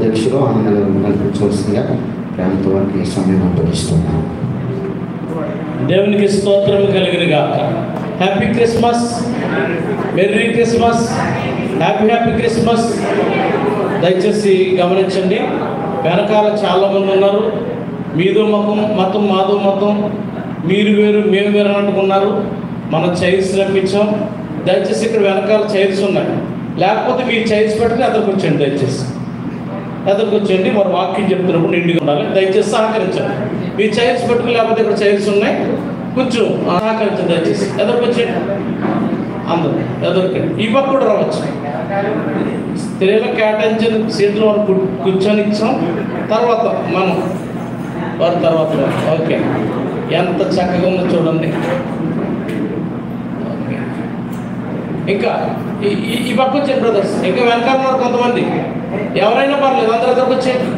అధ్యక్షులు ఆనందం కల్పించవలసిందిగా ప్రేమతో వారికి సమయం అప్పగిస్తున్నాను. దేవునికి స్తోత్రం కలిగినగాక. Happy Christmas, merry Christmas, happy Christmas. దయచేసి గమనించండి, వెనకాల చాలామంది ఉన్నారు. మీదో మతం మాదో మతం, మీరు వేరు మేము వేరు అనుకున్నారు. మనం చైర్స్ రప్పించాం. దయచేసి ఇక్కడ వెనకాల చైర్స్ ఉన్నాయి. లేకపోతే మీరు చైర్స్ పెట్టుకుని ఎదురుకొచ్చండి. దయచేసి ఎదురుకొచ్చండి. మరి వాక్యం చెప్తున్నప్పుడు నిండుగా ఉండాలి. దయచేసి సహకరించండి. మీ చైర్స్ పెట్టుకుని, లేకపోతే ఇక్కడ చైర్స్ ఉన్నాయి, కొంచెం సహకరించండి. దయచేసి ఎదురుకొచ్చండి. అందరూ ఎదురుకండి. ఈ పక్క కూడా రావచ్చు. స్త్రీలకు కేటాయించిన సీట్లు మనం కూర్చొని ఇచ్చాం. తర్వాత మనం వారి తర్వాత ఓకే, ఎంత చక్కగా ఉందో చూడండి. ఇంకా ఈ పక్క వచ్చాను బ్రదర్స్. ఇంకా వెనకాల ఉన్నారు కొంతమంది. ఎవరైనా పర్లేదు, అందరూ ఎదురుకు వచ్చేయండి.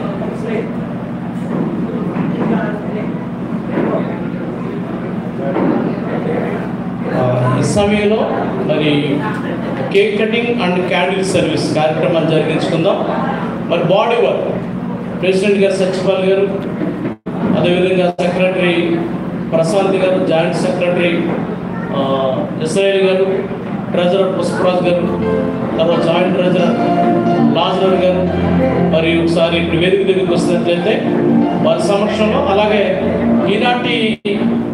ఈ సమయంలో మరి cake cutting and candle service కార్యక్రమాన్ని జరిగించుకుందాం. మరి బాడీ వర్క్ ప్రెసిడెంట్ గారు సత్యపాల్ గారు, అదేవిధంగా సెక్రటరీ ప్రశాంత్ గారు, జాయింట్ సెక్రటరీ ఇస్రాయేల్ గారు, ట్రెజరర్ పుష్పరాజ్ గారు, తర్వాత జాయింట్ ట్రెజరర్ లాజర్ గారు, మరి ఒకసారి ఇప్పుడు వేదిక దగ్గరికి వస్తున్నట్లయితే వారి సమక్షంలో, అలాగే ఈనాటి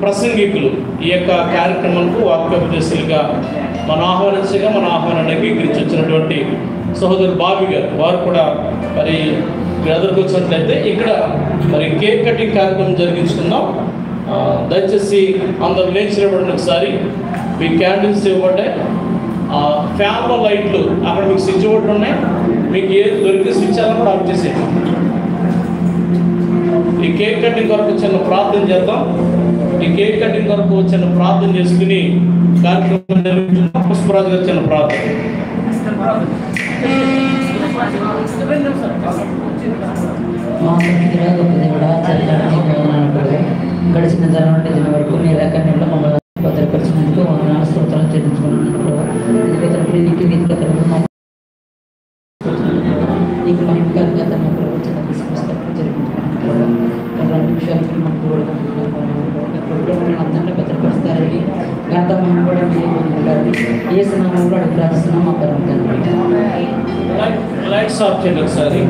ప్రసంగికులు ఈ యొక్క కార్యక్రమానికి వాక్యోపదేశాలుగా మన ఆహ్వానాన్ని అంగీకరించి వచ్చినటువంటి సహోదరు బాబీ గారు, వారు కూడా మరి ఎదురుకు వచ్చినట్లయితే ఇక్కడ మరి కేక్ కటింగ్ కార్యక్రమం జరిగించుకుందాం. దయచేసి అందరూ లేచినప్పుడు ఒకసారి మీ క్యాండిల్స్ ఇవ్వబడ్డాయి. ఫ్యాన్లో లైట్లు అక్కడ మీకు స్విచ్ బోర్డులు ఉన్నాయి. మీకు ఏది దొరికితే స్విచ్ అలా కూడా ఆఫ్ చేసేయండి. ఈ కేక్ కటింగ్ కొరకు చిన్న ప్రార్థన చేద్దాం. ఈ కేక్ కటింగ్ కొరకు చిన్న ప్రార్థన చేసుకుని కార్యక్రమం జరుగుతున్నాం. పుష్పరాజు గారు చిన్న ప్రార్థన. గడిచిన తరం నుండి దీని వరకు మీ రకంగా మమ్మల్ని భద్రపరిచినందుకు వందనాలు స్తోత్రాలు చెల్లించుకున్నట్లు నీకు మహిమకరంగా తమ ప్రవచన క్రిస్మస్ జరిపించుకున్నట్లు విషయాలు మాకు అందరినీ భద్రపరుస్తారని గంట మహిమపడండి. ఏ స్నామంలో అడిగి ప్రార్థిస్తున్నాం మా లైట్స్ ఆఫ్ చేయండి ఒకసారి.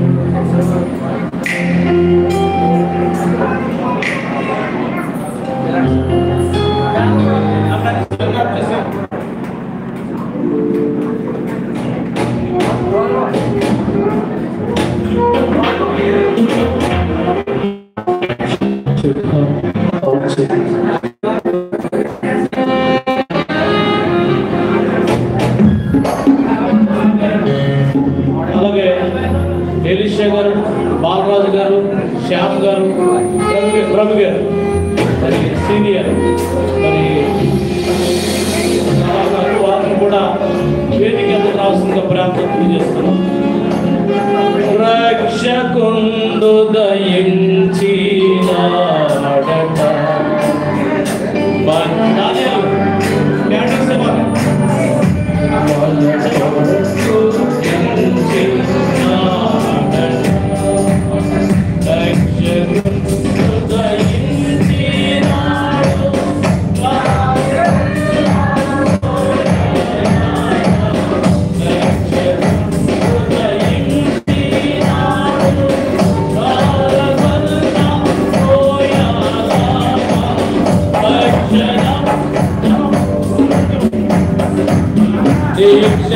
అలాగే ఎలీషా గారు, బాలరాజు గారు, శ్యామ్ గారు, ప్రభు గారు మరి సీనియర్ మరి వారిని కూడా వేదిక ఎందుకు రావాల్సిందిగా ప్రార్థన చేస్తున్నాం. రక్షకుండు దయించిన దీక్ష